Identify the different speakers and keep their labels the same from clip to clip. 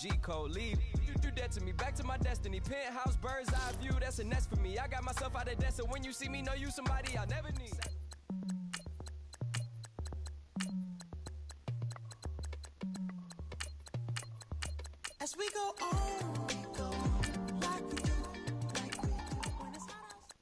Speaker 1: G-code, leave. You do that to me, back to my destiny. Penthouse, bird's eye view, that's a nest for me. I got myself out of debt, so when you see me, know you somebody I'll never need.
Speaker 2: As we go on, we go like we do, like we do when it's not us.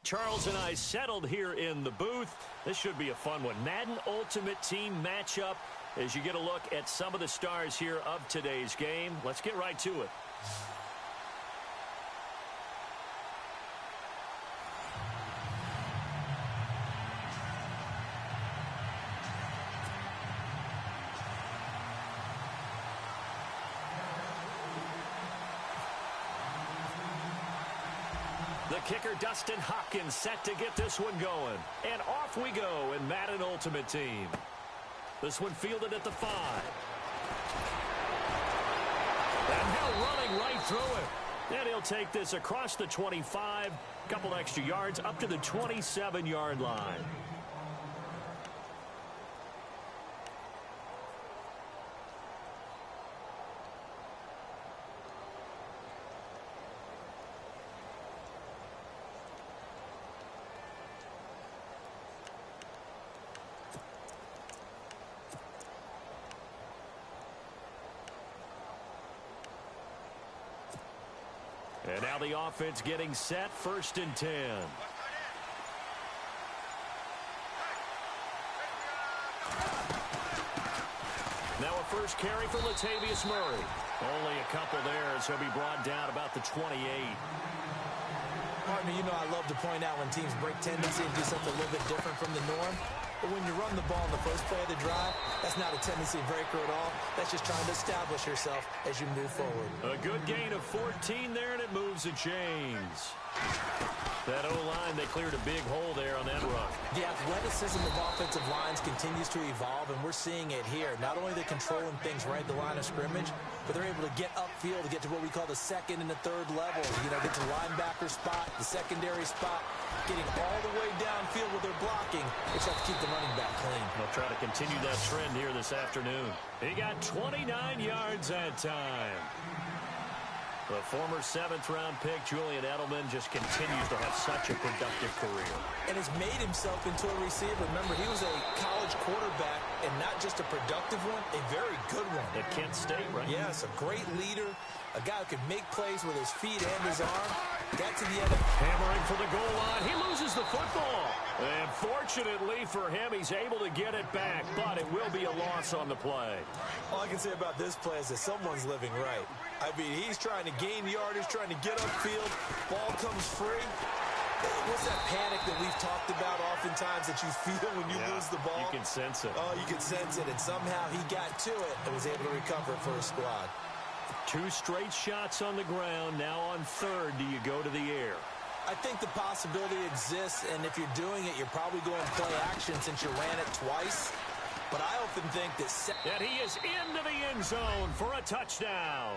Speaker 3: Charles and I settled here in the booth. This should be a fun one. Madden Ultimate Team matchup as you get a look at some of the stars here of today's game. Let's get right to it. The kicker, Dustin Hopkins, set to get this one going. And off we go in Madden Ultimate Team. This one fielded at the 5. And now running right through it. And he'll take this across the 25. Couple extra yards up to the 27-yard line. And now the offense getting set, 1st and 10. Now a first carry for Latavius Murray. Only a couple there as he'll be brought down about the 28.
Speaker 4: Pardon me, you know I love to point out when teams break tendency and do something a little bit different from the norm. But when you run the ball in the first play of the drive, that's not a tendency breaker at all. That's just trying to establish yourself as you move forward.
Speaker 3: A good gain of 14 there, and it moves the chains. That O-line, they cleared a big hole there on that run.
Speaker 4: The athleticism of offensive lines continues to evolve, and we're seeing it here. Not only are they controlling things right at the line of scrimmage, but they're able to get upfield to get to what we call the 2nd and the 3rd level. You know, get to the linebacker spot, the secondary spot, getting all the way downfield with their blocking. They just have to keep the running back clean.
Speaker 3: They'll try to continue that trend here this afternoon. He got 29 yards that time. The former 7th-round pick, Julian Edelman, just continues to have such a productive career.
Speaker 4: And has made himself into a receiver. Remember, he was a college quarterback, and not just a productive one, a very good one.
Speaker 3: At Kent State, right?
Speaker 4: Yes, a great leader, a guy who could make plays with his feet and his arm. Got to the end.
Speaker 3: Hammering for the goal line. He loses the football. And fortunately for him, he's able to get it back, but it will be a loss on the play.
Speaker 4: All I can say about this play is that someone's living right. I mean, he's trying to gain yardage, trying to get upfield. Ball comes free. What's that panic that we've talked about oftentimes that you feel when you lose the ball?
Speaker 3: You can sense it.
Speaker 4: Oh, you can sense it. And somehow he got to it and was able to recover it for his squad.
Speaker 3: 2 straight shots on the ground. Now on 3rd, do you go to the air?
Speaker 4: I think the possibility exists, and if you're doing it, you're probably going play action since you ran it twice. but I often think that...
Speaker 3: And he is into the end zone for a touchdown.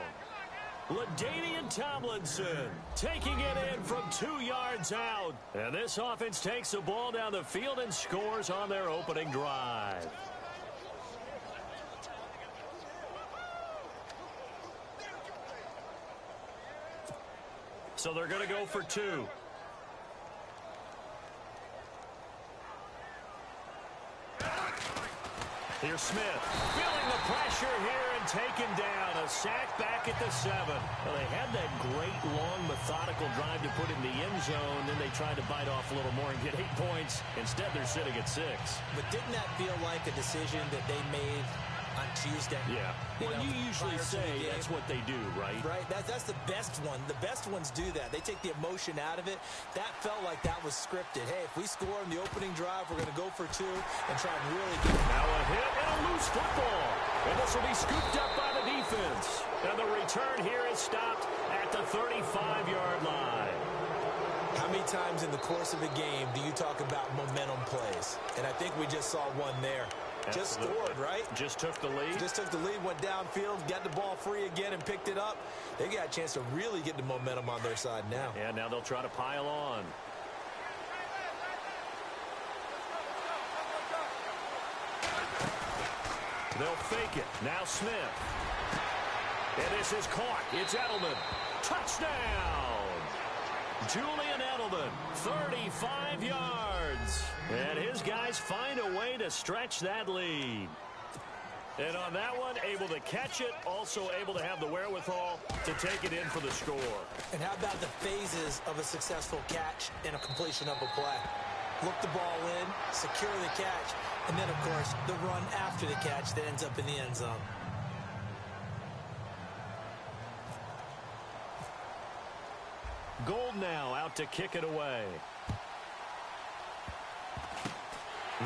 Speaker 3: LaDainian Tomlinson taking it in from 2 yards out. And this offense takes the ball down the field and scores on their opening drive. So they're going to go for 2. Here's Smith, feeling the pressure here and taken down. A sack back at the 7. Well, they had that great, long, methodical drive to put in the end zone. Then they tried to bite off a little more and get 8 points. Instead, they're sitting at 6.
Speaker 4: But didn't that feel like a decision that they made on Tuesday?
Speaker 3: Yeah. Well, you usually say that's what they do, right?
Speaker 4: Right. That's the best one. The best ones do that. They take the emotion out of it. That felt like that was scripted. Hey, if we score in the opening drive, we're going to go for 2 and try and really get...
Speaker 3: Now a hit and a loose football. And this will be scooped up by the defense. And the return here is stopped at the 35-yard line.
Speaker 4: How many times in the course of a game do you talk about momentum plays? And I think we just saw one there. Just scored, right? Just took the lead. Just took the lead, went downfield, got the ball free again and picked it up. They got a chance to really get the momentum on their side now.
Speaker 3: Yeah, now they'll try to pile on. They'll fake it. Now Smith. And this is caught. It's Edelman. Touchdown! Julian Edelman, 35 yards. And his guys find a way to stretch that lead. And on that one, able to catch it, also able to have the wherewithal to take it in for the score.
Speaker 4: And how about the phases of a successful catch and a completion of a play? Look the ball in, secure the catch, and then, of course, the run after the catch that ends up in the end zone.
Speaker 3: Gold now out to kick it away.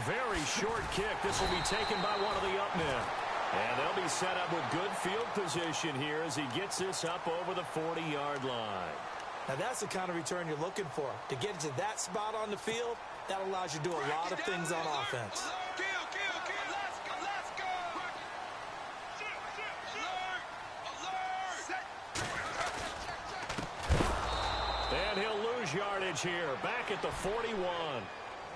Speaker 3: Very short kick. This will be taken by one of the up men. And they'll be set up with good field position here as he gets this up over the 40-yard line.
Speaker 4: Now, that's the kind of return you're looking for. To get to that spot on the field, that allows you to do a lot of things on offense.
Speaker 3: And he'll lose yardage here, back at the 41.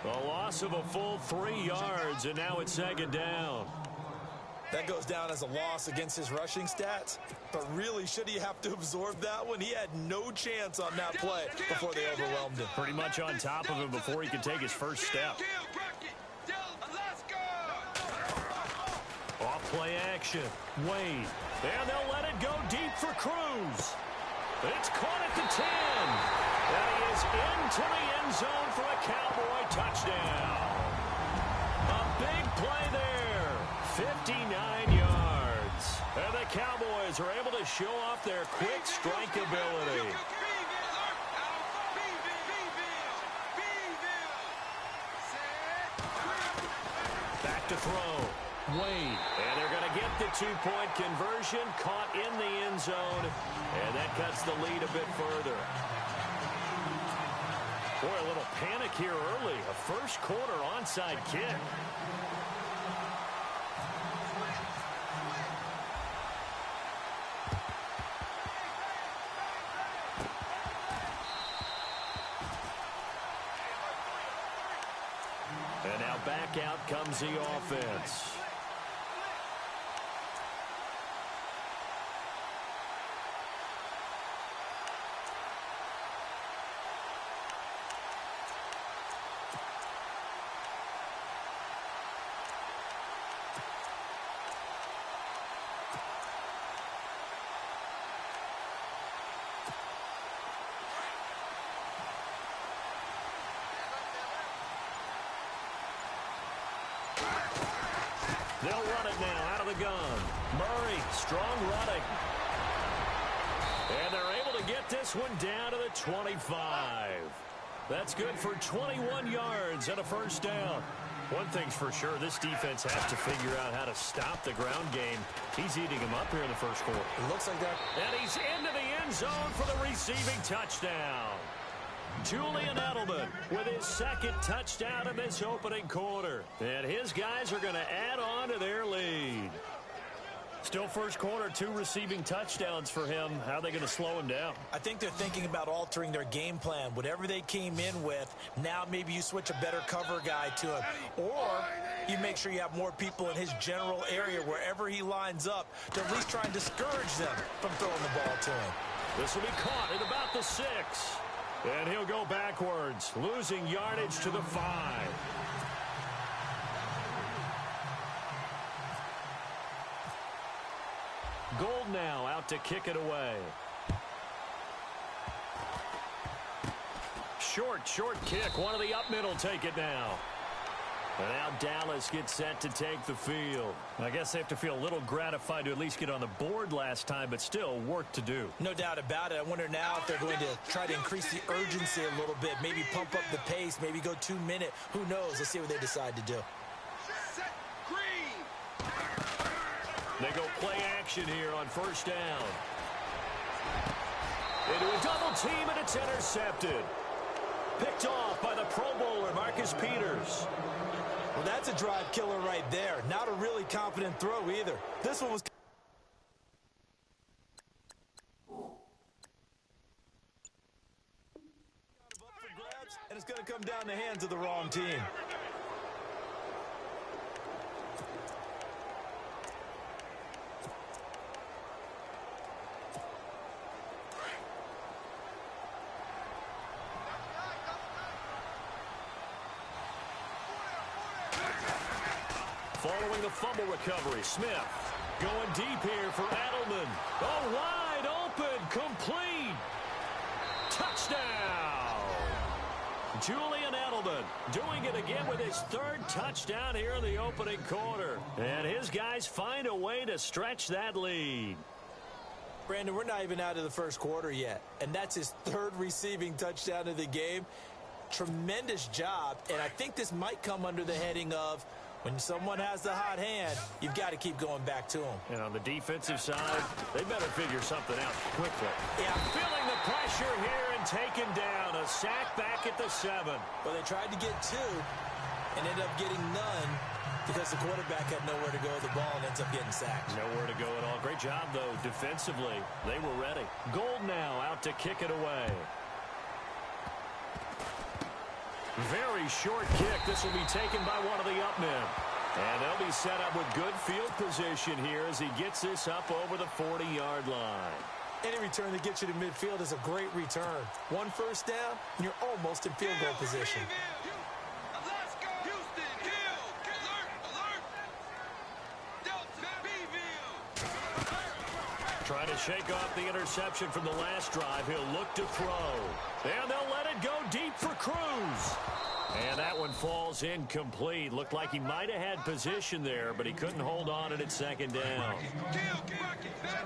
Speaker 3: A loss of a full 3 yards, and now it's second down.
Speaker 4: That goes down as a loss against his rushing stats. But really, should he have to absorb that one? He had no chance on that play before they overwhelmed him.
Speaker 3: Pretty much on top of him before he could take his first step. Off play action. Wade. And they'll let it go deep for Cruz. It's caught at the 10. And he is into the end zone for a Cowboy touchdown. A big play there. 59 yards. And the Cowboys are able to show off their quick strike ability. Back to throw. Wade. And they're going to get the 2-point conversion. Caught in the end zone. And that cuts the lead a bit further. Boy, a little panic here early. A first quarter onside kick. And now back out comes the offense. They'll run it now out of the gun. Murray, strong running. And they're able to get this one down to the 25. That's good for 21 yards and a first down. One thing's for sure, this defense has to figure out how to stop the ground game. He's eating them up here in the first quarter.
Speaker 4: It looks like that.
Speaker 3: And he's into the end zone for the receiving touchdown. Julian Edelman with his second touchdown in this opening quarter. And his guys are going to add on to their lead. Still first quarter, 2 receiving touchdowns for him. How are they going to slow him down?
Speaker 4: I think they're thinking about altering their game plan. Whatever they came in with, now maybe you switch a better cover guy to him. Or you make sure you have more people in his general area wherever he lines up to at least try and discourage them from throwing the ball to him.
Speaker 3: This will be caught at about the 6. And he'll go backwards, losing yardage to the 5. Gold now out to kick it away. Short kick. One of the up middle take it now. And now Dallas gets set to take the field. I guess they have to feel a little gratified to at least get on the board last time, but still work to do.
Speaker 4: No doubt about it. I wonder now if they're going to try to increase the urgency a little bit, maybe pump up the pace, maybe go 2-minute. Who knows? Let's see what they decide to do.
Speaker 3: They go play action here on first down. Into a double team, and it's intercepted. Picked off by the Pro Bowler, Marcus Peters.
Speaker 4: Well, that's a drive killer right there. Not a really confident throw either. This one was... and it's going to come down the hands of the wrong team.
Speaker 3: Following the fumble recovery, Smith going deep here for Edelman. Oh, wide open, complete. Touchdown. Julian Edelman doing it again with his 3rd touchdown here in the opening quarter. And his guys find a way to stretch that lead.
Speaker 4: Brandon, we're not even out of the first quarter yet, and that's his 3rd receiving touchdown of the game. Tremendous job, and I think this might come under the heading of when someone has the hot hand, you've got to keep going back to them.
Speaker 3: And on the defensive side, they better figure something out quickly.
Speaker 4: Yeah.
Speaker 3: Feeling the pressure here and taken down. A sack back at the 7.
Speaker 4: Well, they tried to get 2 and ended up getting none because the quarterback had nowhere to go with the ball and ends up getting sacked.
Speaker 3: Nowhere to go at all. Great job, though, defensively. They were ready. Gold now out to kick it away. Very short kick. This will be taken by one of the up men. And they'll be set up with good field position here as he gets this up over the 40-yard line.
Speaker 4: Any return that gets you to midfield is a great return. 1 first down, and you're almost in field goal position.
Speaker 3: Trying to shake off the interception from the last drive. He'll look to throw. And they'll let it go deep for Cruz. And that one falls incomplete. Looked like he might have had position there, but he couldn't hold on at 2nd down.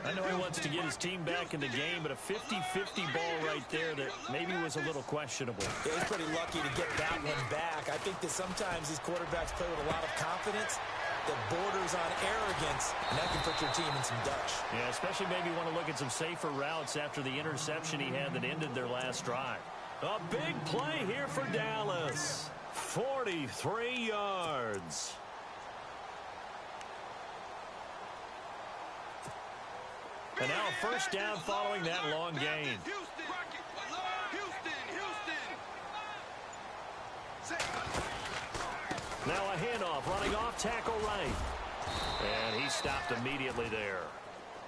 Speaker 3: I know he wants to get his team back in the game, but a 50-50 ball right there that maybe was a little questionable.
Speaker 4: Yeah, he's pretty lucky to get that one back. I think that sometimes these quarterbacks play with a lot of confidence that borders on arrogance, and that can put your team in some dutch.
Speaker 3: Yeah, especially maybe want to look at some safer routes after the interception he had that ended their last drive. A big play here for Dallas. 43 yards. And now a first down following that long gain. Now a handoff running off tackle right. And he stopped immediately there.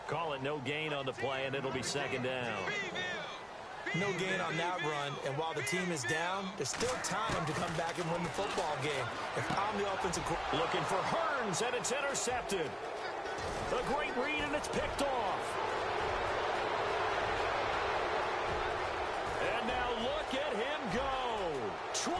Speaker 3: Call it no gain on the play, and it'll be 2nd down.
Speaker 4: No gain on that run, and while the team is down, there's still time to come back and win the football game. If I'm the offensive coordinator,
Speaker 3: looking for Hearns, and it's intercepted. A great read, and it's picked off. And now look at him go. 20,